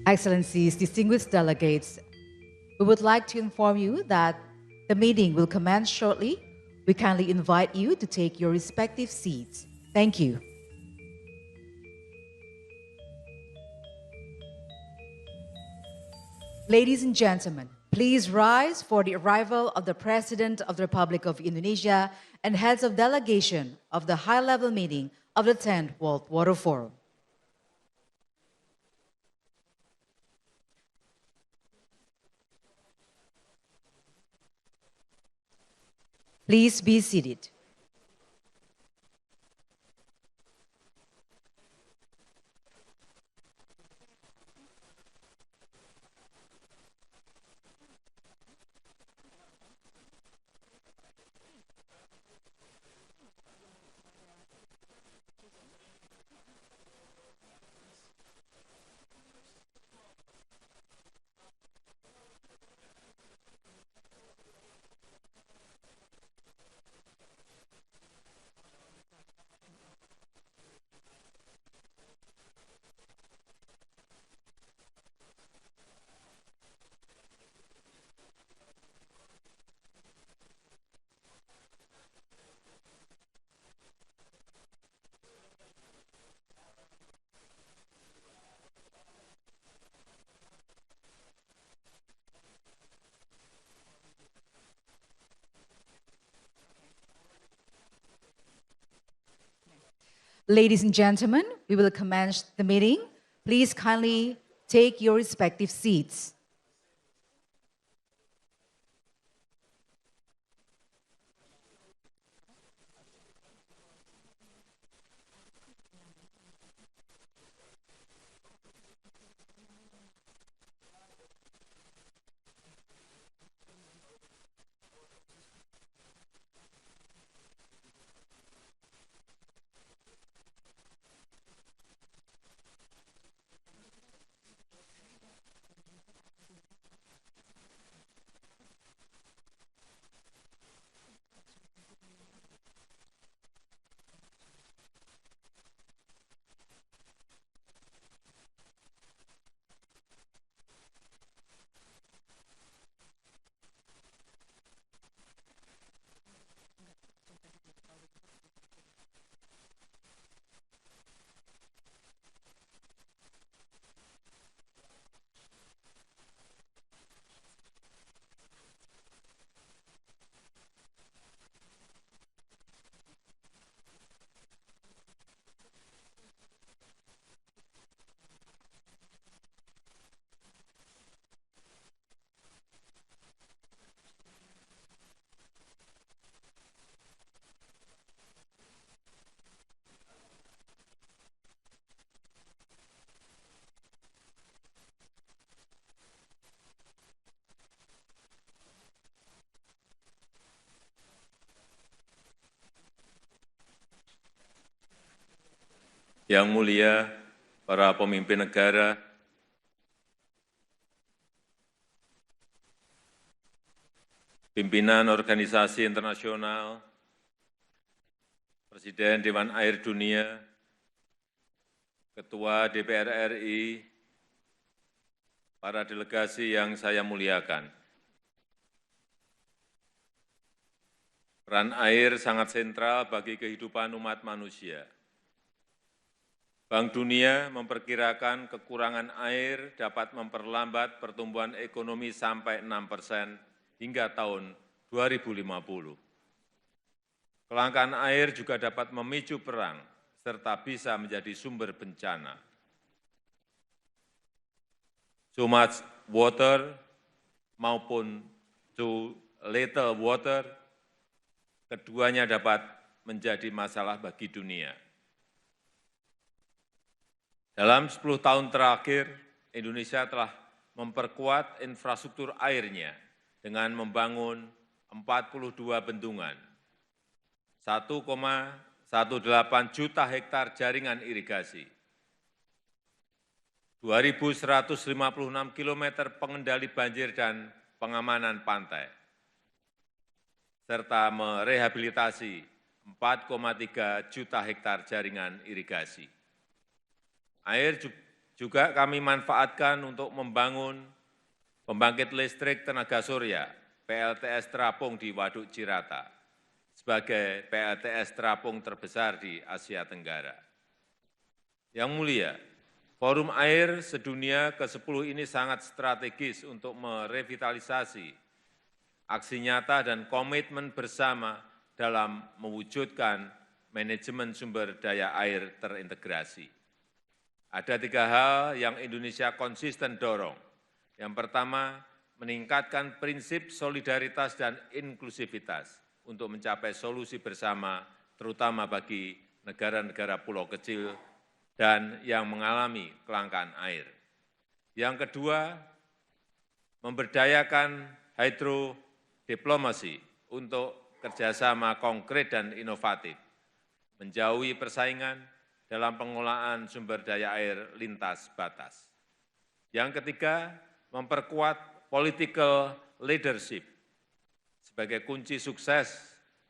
Excellencies, distinguished delegates, we would like to inform you that the meeting will commence shortly. We kindly invite you to take your respective seats. Thank you. Ladies and gentlemen, please rise for the arrival of the President of the Republic of Indonesia and heads of delegation of the high-level meeting of the 10th World Water Forum. Please be seated. Ladies and gentlemen, we will commence the meeting. Please kindly take your respective seats. Yang mulia para pemimpin negara, pimpinan organisasi internasional, Presiden Dewan Air Dunia, Ketua DPR RI, para delegasi yang saya muliakan. Peran air sangat sentral bagi kehidupan umat manusia. Bank Dunia memperkirakan kekurangan air dapat memperlambat pertumbuhan ekonomi sampai 6% hingga tahun 2050. Kelangkaan air juga dapat memicu perang, serta bisa menjadi sumber bencana. Too much water maupun too little water, keduanya dapat menjadi masalah bagi dunia. Dalam 10 tahun terakhir, Indonesia telah memperkuat infrastruktur airnya dengan membangun 42 bendungan, 1,18 juta hektar jaringan irigasi, 2.156 kilometer pengendali banjir dan pengamanan pantai, serta merehabilitasi 4,3 juta hektar jaringan irigasi. Air Juga kami manfaatkan untuk membangun pembangkit listrik tenaga surya, PLTS terapung di Waduk Cirata, sebagai PLTS terapung terbesar di Asia Tenggara. Yang mulia, Forum Air Sedunia ke-10 ini sangat strategis untuk merevitalisasi aksi nyata dan komitmen bersama dalam mewujudkan manajemen sumber daya air terintegrasi. Ada 3 hal yang Indonesia konsisten dorong. Yang pertama, meningkatkan prinsip solidaritas dan inklusivitas untuk mencapai solusi bersama, terutama bagi negara-negara pulau kecil dan yang mengalami kelangkaan air. Yang kedua, memberdayakan hydrodiplomasi untuk kerjasama konkret dan inovatif, menjauhi persaingan dalam pengelolaan sumber daya air lintas batas. Yang ketiga, memperkuat political leadership sebagai kunci sukses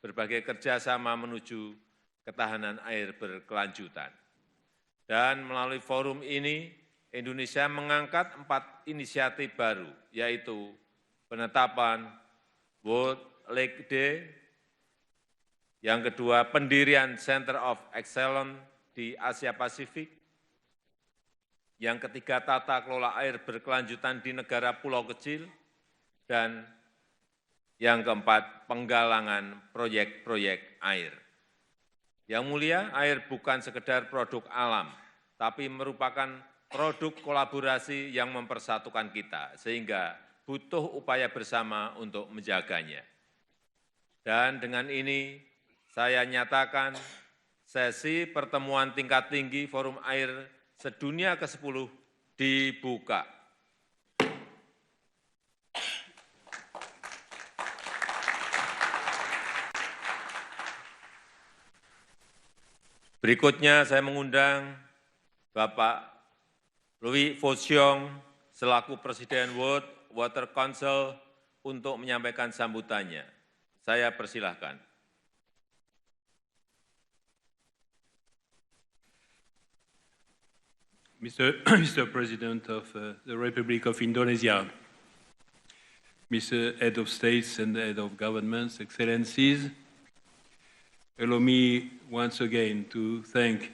berbagai kerjasama menuju ketahanan air berkelanjutan. Dan melalui forum ini, Indonesia mengangkat 4 inisiatif baru, yaitu penetapan World Lake Day, yang kedua pendirian Center of Excellence di Asia Pasifik, yang ketiga tata kelola air berkelanjutan di negara pulau kecil, dan yang keempat penggalangan proyek-proyek air. Yang mulia, air bukan sekedar produk alam, tapi merupakan produk kolaborasi yang mempersatukan kita, sehingga butuh upaya bersama untuk menjaganya. Dan dengan ini, saya nyatakan sesi pertemuan tingkat tinggi Forum Air Sedunia ke-10 dibuka. Berikutnya saya mengundang Bapak Louis Fosiong selaku Presiden World Water Council untuk menyampaikan sambutannya. Saya persilahkan. Mr. President of the Republic of Indonesia, Mr. Head of States and Head of Governments, Excellencies, allow me once again to thank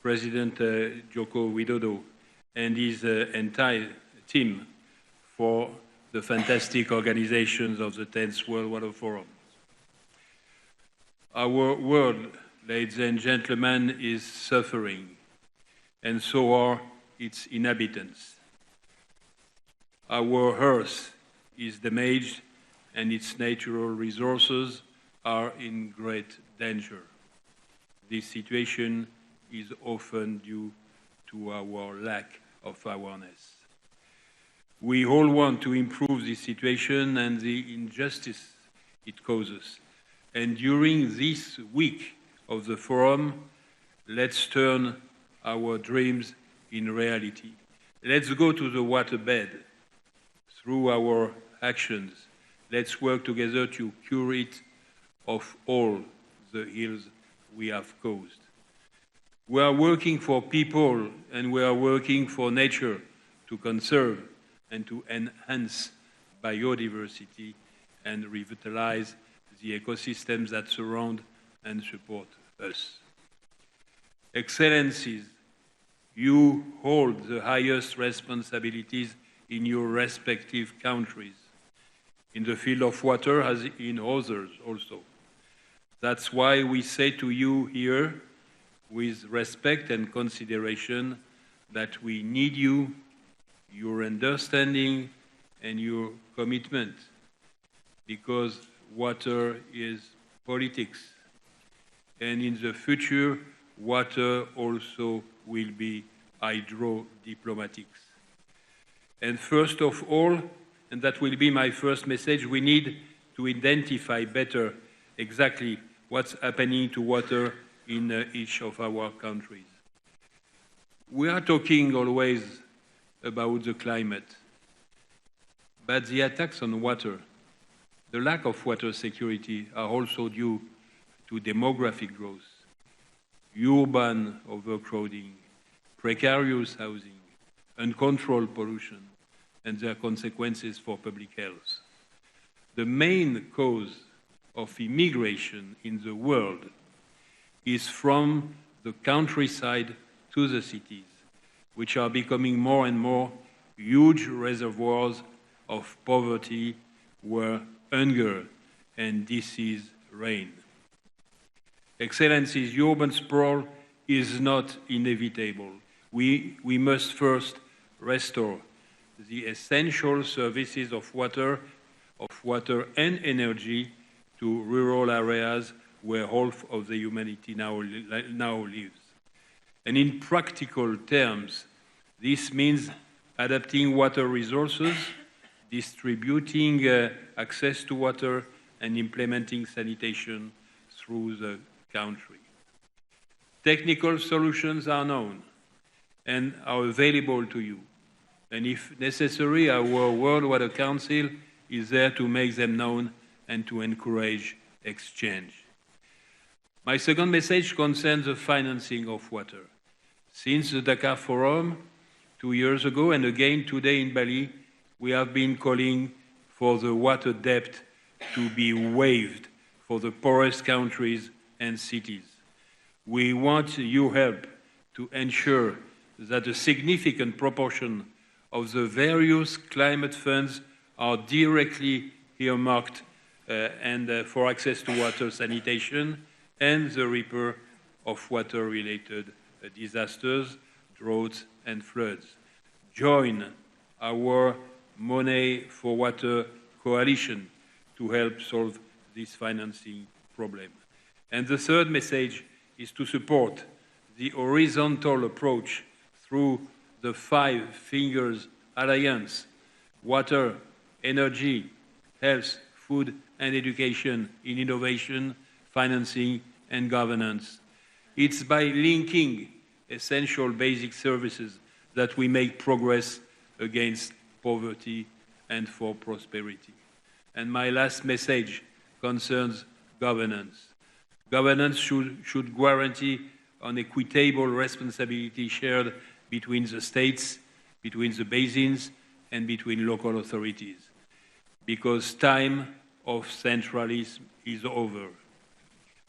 President Joko Widodo and his entire team for the fantastic organizations of the 10th World Water Forum. Our world, ladies and gentlemen, is suffering, and so are its inhabitants. Our Earth is damaged, and its natural resources are in great danger. This situation is often due to our lack of awareness. We all want to improve this situation and the injustice it causes. And during this week of the forum, let's turn our dreams in reality. Let's go to the waterbed through our actions. Let's work together to cure it of all the ills we have caused. We are working for people and we are working for nature to conserve and to enhance biodiversity and revitalize the ecosystems that surround and support us. Excellencies, you hold the highest responsibilities in your respective countries, in the field of water as in others also. That's why we say to you here, with respect and consideration, that we need you, your understanding and your commitment, because water is politics. And in the future, water also will be hydro-diplomatics. And first of all, and that will be my first message, we need to identify better exactly what's happening to water in each of our countries. We are talking always about the climate, but the attacks on water, the lack of water security are also due to demographic growth, urban overcrowding, precarious housing, uncontrolled pollution, and their consequences for public health. The main cause of immigration in the world is from the countryside to the cities, which are becoming more and more huge reservoirs of poverty where hunger and disease reign. Excellencies, urban sprawl is not inevitable. We must first restore the essential services of water and energy to rural areas where half of the humanity now lives. And in practical terms, this means adapting water resources, distributing access to water, and implementing sanitation through the country. Technical solutions are known and are available to you. And if necessary, our World Water Council is there to make them known and to encourage exchange. My second message concerns the financing of water. Since the Dakar Forum 2 years ago and again today in Bali, we have been calling for the water debt to be waived for the poorest countries and cities. We want your help to ensure that a significant proportion of the various climate funds are directly earmarked for access to water sanitation and the repair of water-related disasters, droughts, and floods. Join our Money for Water coalition to help solve this financing problem. And the third message is to support the horizontal approach through the Five Fingers Alliance: water, energy, health, food and education, in innovation, financing and governance. It's by linking essential basic services that we make progress against poverty and for prosperity. And my last message concerns governance. Governance should guarantee an equitable responsibility shared between the states, between the basins, and between local authorities, because time of centralism is over.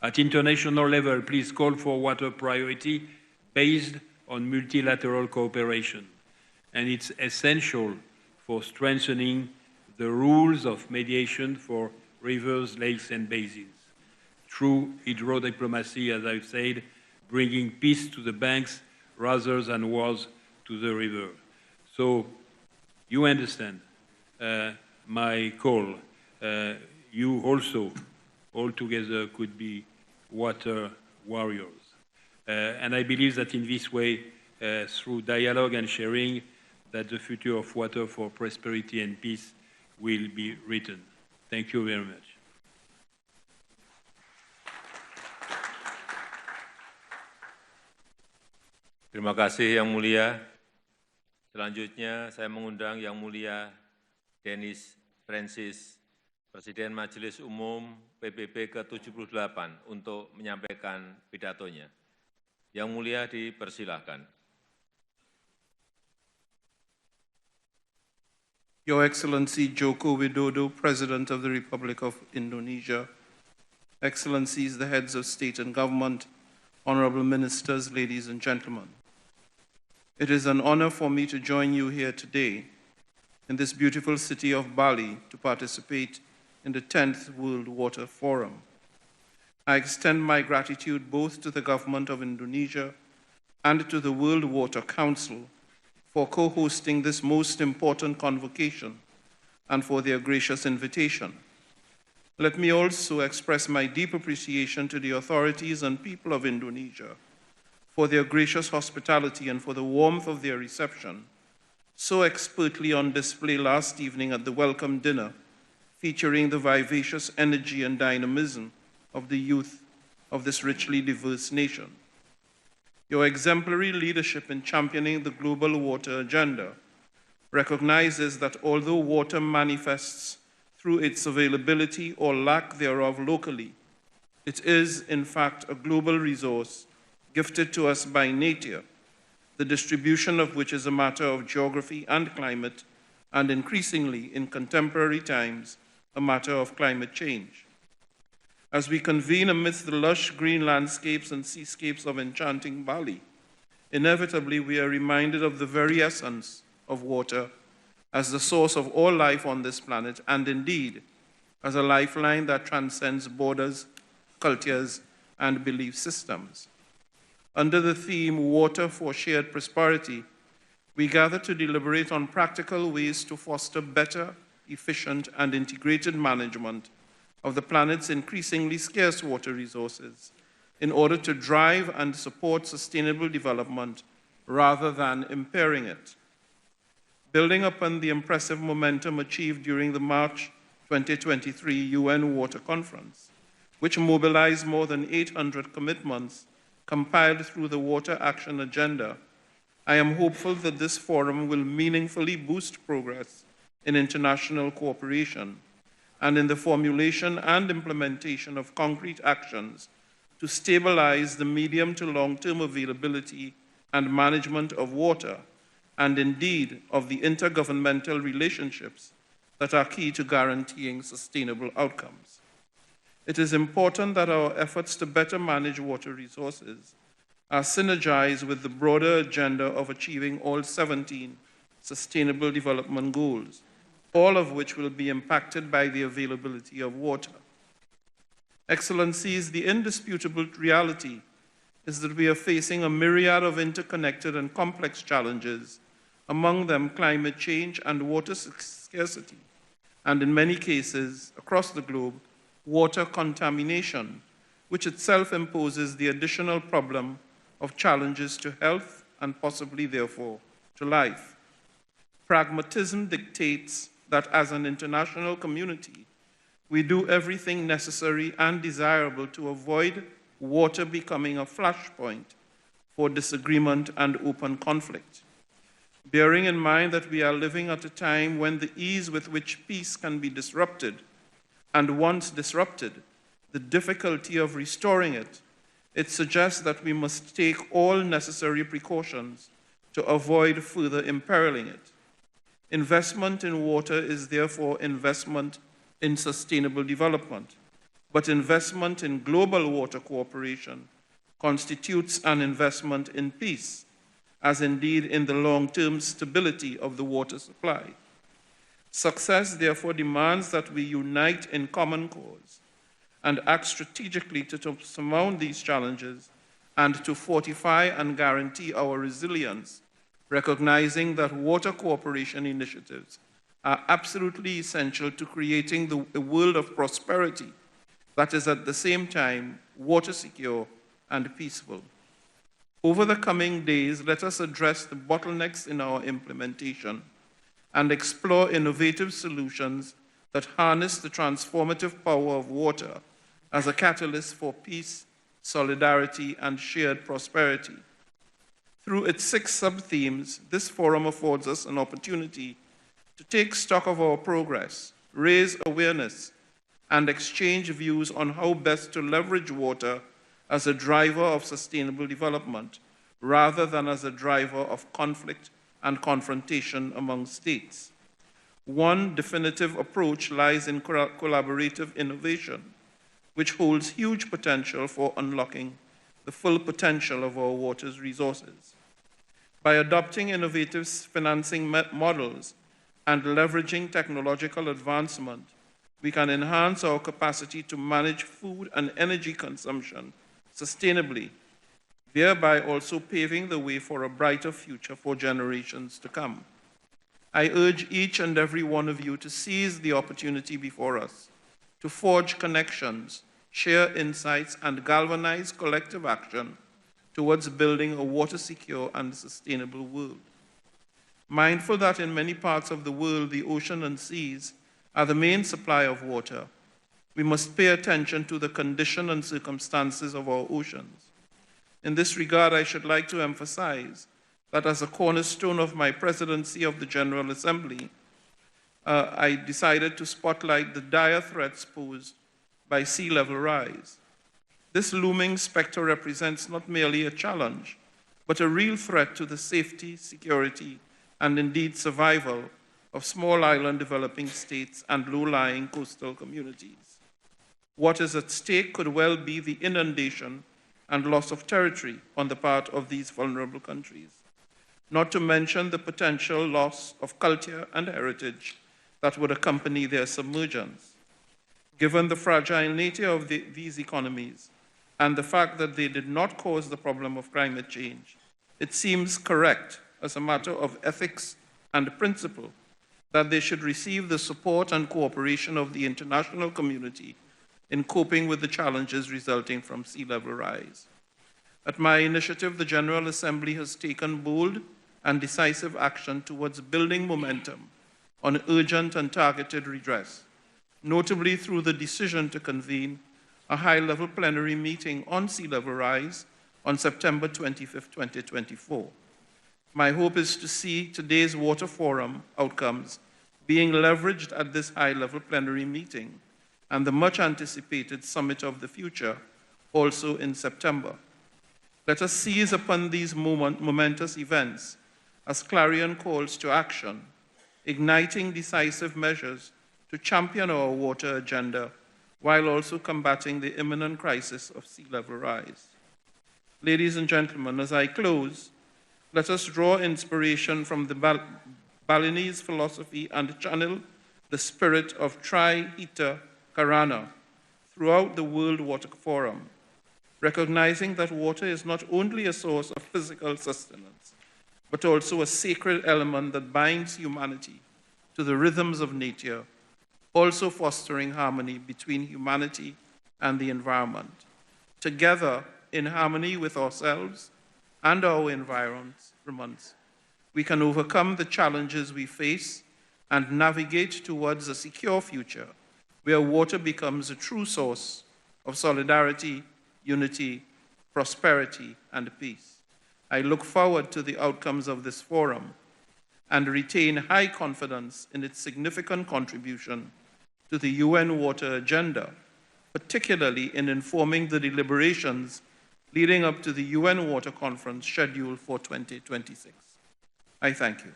At international level, please call for water priority based on multilateral cooperation, and it's essential for strengthening the rules of mediation for rivers, lakes, and basins. Through hydro-diplomacy, as I've said, bringing peace to the banks rather than wars to the river. So you understand my call. You also, all together, could be water warriors. And I believe that in this way, through dialogue and sharing, that the future of water for prosperity and peace will be written. Thank you very much. Terima kasih Yang Mulia. Selanjutnya saya mengundang Yang Mulia Denis Francis, Presiden Majelis Umum PBB ke-78 untuk menyampaikan pidatonya. Yang Mulia dipersilahkan. Your Excellency Joko Widodo, President of the Republic of Indonesia, Excellencies, the heads of state and government, honorable ministers, ladies and gentlemen. It is an honor for me to join you here today in this beautiful city of Bali to participate in the 10th World Water Forum. I extend my gratitude both to the government of Indonesia and to the World Water Council for co-hosting this most important convocation and for their gracious invitation. Let me also express my deep appreciation to the authorities and people of Indonesia for their gracious hospitality and for the warmth of their reception, so expertly on display last evening at the welcome dinner, featuring the vivacious energy and dynamism of the youth of this richly diverse nation. Your exemplary leadership in championing the global water agenda recognizes that although water manifests through its availability or lack thereof locally, it is, in fact, a global resource gifted to us by nature the distribution of which is a matter of geography and climate, and increasingly in contemporary times, a matter of climate change. As we convene amidst the lush green landscapes and seascapes of enchanting Bali, inevitably we are reminded of the very essence of water as the source of all life on this planet, and indeed as a lifeline that transcends borders, cultures, and belief systems. Under the theme, Water for Shared Prosperity, we gather to deliberate on practical ways to foster better, efficient, and integrated management of the planet's increasingly scarce water resources in order to drive and support sustainable development rather than impairing it. Building upon the impressive momentum achieved during the March 2023 UN Water Conference, which mobilized more than 800 commitments compiled through the Water Action Agenda, I am hopeful that this forum will meaningfully boost progress in international cooperation and in the formulation and implementation of concrete actions to stabilize the medium to long-term availability and management of water, and indeed of the intergovernmental relationships that are key to guaranteeing sustainable outcomes. It is important that our efforts to better manage water resources are synergized with the broader agenda of achieving all 17 Sustainable Development Goals, all of which will be impacted by the availability of water. Excellencies, the indisputable reality is that we are facing a myriad of interconnected and complex challenges, among them climate change and water scarcity, and in many cases across the globe, water contamination, which itself imposes the additional problem of challenges to health and possibly, therefore, to life. Pragmatism dictates that as an international community, we do everything necessary and desirable to avoid water becoming a flashpoint for disagreement and open conflict. Bearing in mind that we are living at a time when the ease with which peace can be disrupted, and once disrupted, the difficulty of restoring it, it suggests that we must take all necessary precautions to avoid further imperiling it. Investment in water is therefore investment in sustainable development, but investment in global water cooperation constitutes an investment in peace, as indeed in the long-term stability of the water supply. Success therefore demands that we unite in common cause and act strategically to surmount these challenges and to fortify and guarantee our resilience, recognizing that water cooperation initiatives are absolutely essential to creating a world of prosperity that is at the same time water secure and peaceful. Over the coming days, let us address the bottlenecks in our implementation and explore innovative solutions that harness the transformative power of water as a catalyst for peace, solidarity, and shared prosperity. Through its 6 sub-themes, this forum affords us an opportunity to take stock of our progress, raise awareness, and exchange views on how best to leverage water as a driver of sustainable development, rather than as a driver of conflict and confrontation among states. One definitive approach lies in collaborative innovation, which holds huge potential for unlocking the full potential of our water's resources. By adopting innovative financing models and leveraging technological advancement, we can enhance our capacity to manage food and energy consumption sustainably, thereby also paving the way for a brighter future for generations to come. I urge each and every one of you to seize the opportunity before us, to forge connections, share insights, and galvanize collective action towards building a water-secure and sustainable world. Mindful that in many parts of the world, the ocean and seas are the main supply of water, we must pay attention to the condition and circumstances of our oceans. In this regard, I should like to emphasize that as a cornerstone of my presidency of the General Assembly, I decided to spotlight the dire threats posed by sea level rise. This looming specter represents not merely a challenge, but a real threat to the safety, security, and indeed survival of small island developing states and low-lying coastal communities. What is at stake could well be the inundation and loss of territory on the part of these vulnerable countries, not to mention the potential loss of culture and heritage that would accompany their submergence. Given the fragile nature of these economies and the fact that they did not cause the problem of climate change, it seems correct as a matter of ethics and principle that they should receive the support and cooperation of the international community in coping with the challenges resulting from sea level rise. At my initiative, the General Assembly has taken bold and decisive action towards building momentum on urgent and targeted redress, notably through the decision to convene a high-level plenary meeting on sea level rise on September 25, 2024. My hope is to see today's Water Forum outcomes being leveraged at this high-level plenary meeting and the much-anticipated Summit of the Future also in September. Let us seize upon these momentous events as clarion calls to action, igniting decisive measures to champion our water agenda while also combating the imminent crisis of sea level rise. Ladies and gentlemen, as I close, let us draw inspiration from the Balinese philosophy and channel the spirit of Tri Hita Karana throughout the World Water Forum, recognizing that water is not only a source of physical sustenance, but also a sacred element that binds humanity to the rhythms of nature, also fostering harmony between humanity and the environment. Together, in harmony with ourselves and our environments, we can overcome the challenges we face and navigate towards a secure future where water becomes a true source of solidarity, unity, prosperity, and peace. I look forward to the outcomes of this forum and retain high confidence in its significant contribution to the UN Water Agenda, particularly in informing the deliberations leading up to the UN Water Conference scheduled for 2026. I thank you.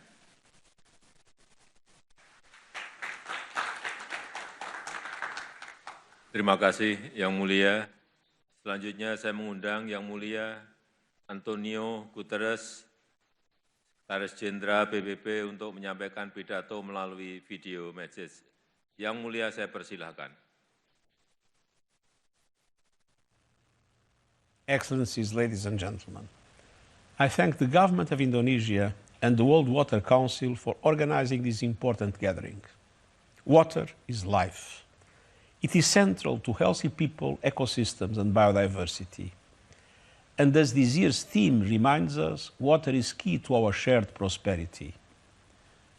Terima kasih, Yang Mulia. Selanjutnya saya mengundang Yang Mulia Antonio Guterres, Sekretaris Jenderal PBB untuk menyampaikan pidato melalui video message. Yang Mulia, saya persilahkan. Excellencies, ladies and gentlemen, I thank the government of Indonesia and the World Water Council for organizing this important gathering. Water is life. It is central to healthy people, ecosystems, and biodiversity. And as this year's theme reminds us, water is key to our shared prosperity.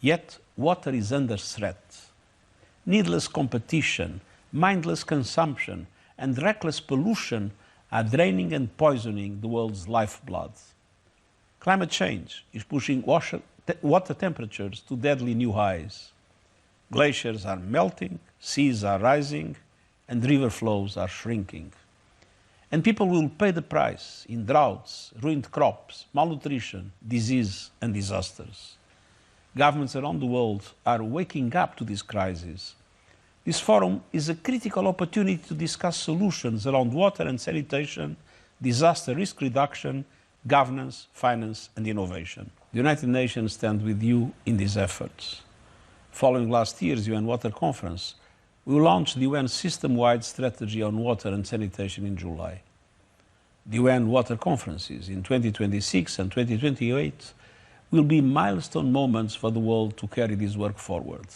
Yet, water is under threat. Needless competition, mindless consumption, and reckless pollution are draining and poisoning the world's lifeblood. Climate change is pushing water temperatures to deadly new highs. Glaciers are melting, seas are rising, and river flows are shrinking. And people will pay the price in droughts, ruined crops, malnutrition, disease, and disasters. Governments around the world are waking up to this crisis. This forum is a critical opportunity to discuss solutions around water and sanitation, disaster risk reduction, governance, finance, and innovation. The United Nations stands with you in these efforts. Following last year's UN Water Conference, we launched the UN system-wide strategy on water and sanitation in July. The UN Water Conferences in 2026 and 2028 will be milestone moments for the world to carry this work forward.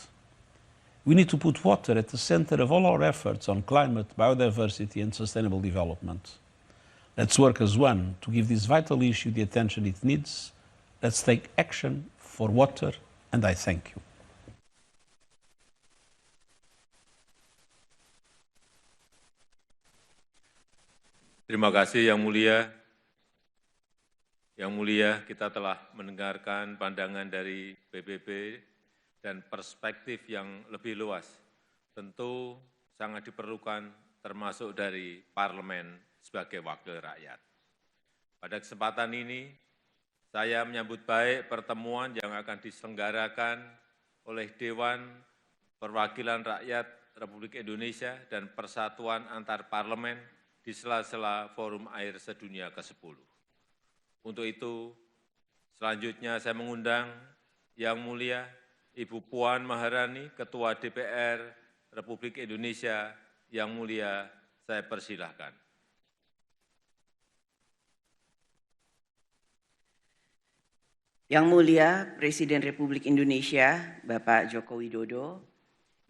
We need to put water at the center of all our efforts on climate, biodiversity, and sustainable development. Let's work as one to give this vital issue the attention it needs. Let's take action for water, and I thank you. Terima kasih Yang Mulia. Yang Mulia, kita telah mendengarkan pandangan dari PBB dan perspektif yang lebih luas. Tentu sangat diperlukan termasuk dari parlemen sebagai wakil rakyat. Pada kesempatan ini, Saya menyambut baik pertemuan yang akan diselenggarakan oleh Dewan Perwakilan Rakyat Republik Indonesia dan Persatuan Antar Parlemen di sela-sela Forum Air Sedunia ke-10. Untuk itu, selanjutnya saya mengundang Yang Mulia Ibu Puan Maharani, Ketua DPR Republik Indonesia. Yang mulia, saya persilahkan. Yang mulia Presiden Republik Indonesia, Bapak Joko Widodo,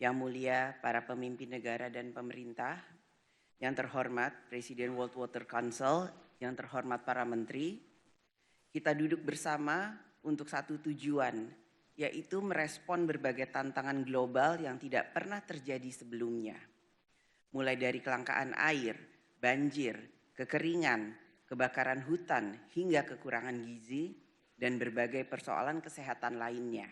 yang mulia para pemimpin negara dan pemerintah, yang terhormat Presiden World Water Council, yang terhormat para menteri, kita duduk bersama untuk satu tujuan, yaitu merespon berbagai tantangan global yang tidak pernah terjadi sebelumnya. Mulai dari kelangkaan air, banjir, kekeringan, kebakaran hutan, hingga kekurangan gizi, dan berbagai persoalan kesehatan lainnya.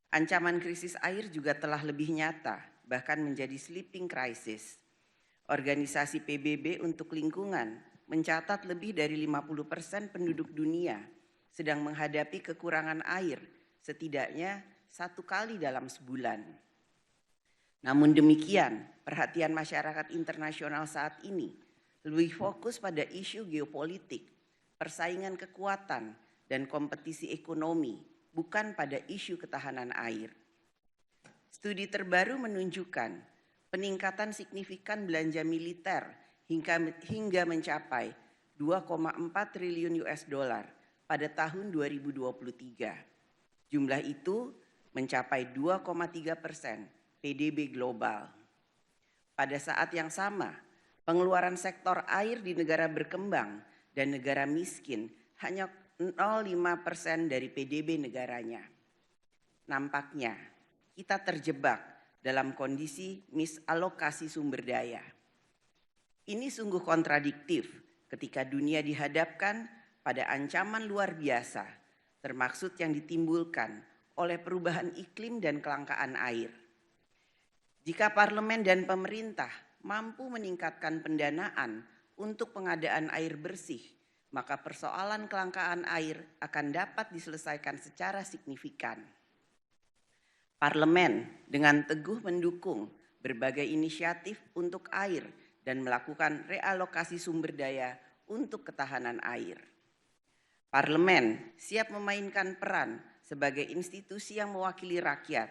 Ancaman krisis air juga telah lebih nyata, bahkan menjadi sleeping crisis. Organisasi PBB untuk lingkungan mencatat lebih dari 50% penduduk dunia sedang menghadapi kekurangan air setidaknya 1 kali dalam sebulan. Namun demikian, perhatian masyarakat internasional saat ini lebih fokus pada isu geopolitik, persaingan kekuatan, dan kompetisi ekonomi, bukan pada isu ketahanan air. Studi terbaru menunjukkan peningkatan signifikan belanja militer hingga mencapai 2,4 triliun US dollar pada tahun 2023. Jumlah itu mencapai 2,3% PDB global. Pada saat yang sama, pengeluaran sektor air di negara berkembang dan negara miskin hanya 0,5% dari PDB negaranya. Nampaknya kita terjebak dalam kondisi misalokasi sumber daya. Ini sungguh kontradiktif ketika dunia dihadapkan pada ancaman luar biasa, termaksud yang ditimbulkan oleh perubahan iklim dan kelangkaan air. Jika parlemen dan pemerintah mampu meningkatkan pendanaan untuk pengadaan air bersih, maka persoalan kelangkaan air akan dapat diselesaikan secara signifikan. Parlemen dengan teguh mendukung berbagai inisiatif untuk air dan melakukan realokasi sumber daya untuk ketahanan air. Parlemen siap memainkan peran sebagai institusi yang mewakili rakyat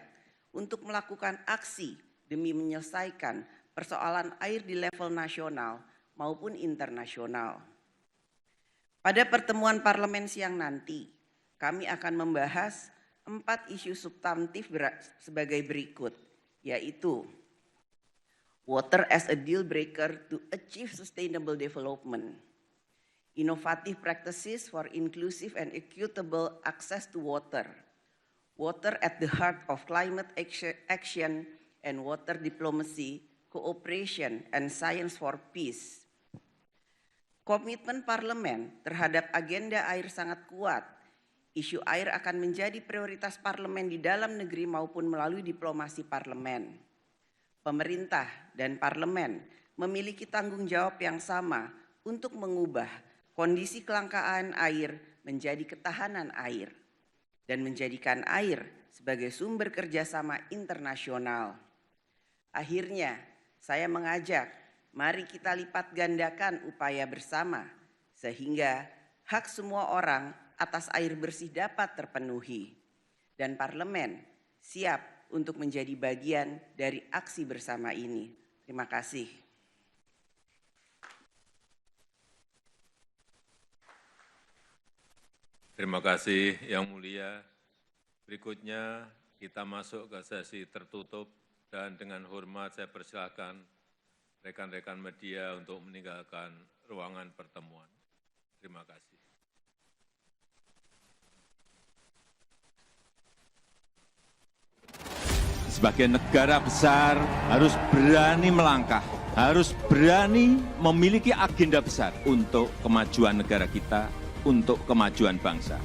untuk melakukan aksi demi menyelesaikan persoalan air di level nasional maupun internasional. Pada pertemuan parlemen siang nanti, kami akan membahas 4 isu substantif sebagai berikut, yaitu water as a deal breaker to achieve sustainable development, innovative practices for inclusive and equitable access to water, water at the heart of climate action and water diplomacy, cooperation, and science for peace. Komitmen parlemen terhadap agenda air sangat kuat. Isu air akan menjadi prioritas parlemen di dalam negeri maupun melalui diplomasi parlemen. Pemerintah dan parlemen memiliki tanggung jawab yang sama untuk mengubah kondisi kelangkaan air menjadi ketahanan air dan menjadikan air sebagai sumber kerjasama internasional. Akhirnya, saya mengajak, mari kita lipat gandakan upaya bersama sehingga hak semua orang atas air bersih dapat terpenuhi. Dan parlemen siap untuk menjadi bagian dari aksi bersama ini. Terima kasih. Terima kasih Yang Mulia. Berikutnya kita masuk ke sesi tertutup dan dengan hormat saya persilakan rekan-rekan media untuk meninggalkan ruangan pertemuan. Terima kasih. Sebagai negara besar harus berani melangkah, harus berani memiliki agenda besar untuk kemajuan negara kita, untuk kemajuan bangsa.